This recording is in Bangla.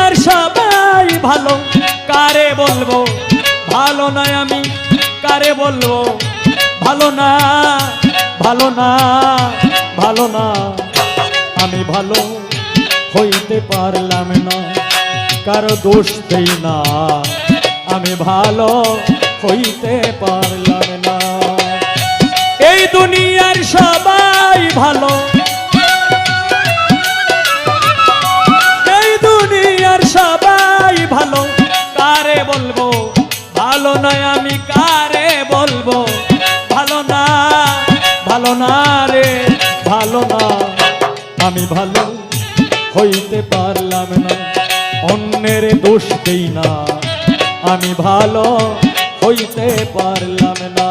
দুনিয়ার সবাই ভালো, কারে বলবো ভালো না আমি, কারে বলবো ভালো না, ভালো না, ভালো না। আমি ভালো হইতে পারলাম না, কারো দোষ দেই না, আমি ভালো হইতে পারলাম না। এই দুনিয়ার সবাই ভালো, এই দুনিয়ার সবাই ভালো, কারে বলবো ভালো নয় আমি, কারে বলবো ভালো না, ভালো না রে, ভালো না। আমি ভালো হইতে পারলাম না, অন্যের দোষ দেই না, আমি ভালো হইতে পারলাম না।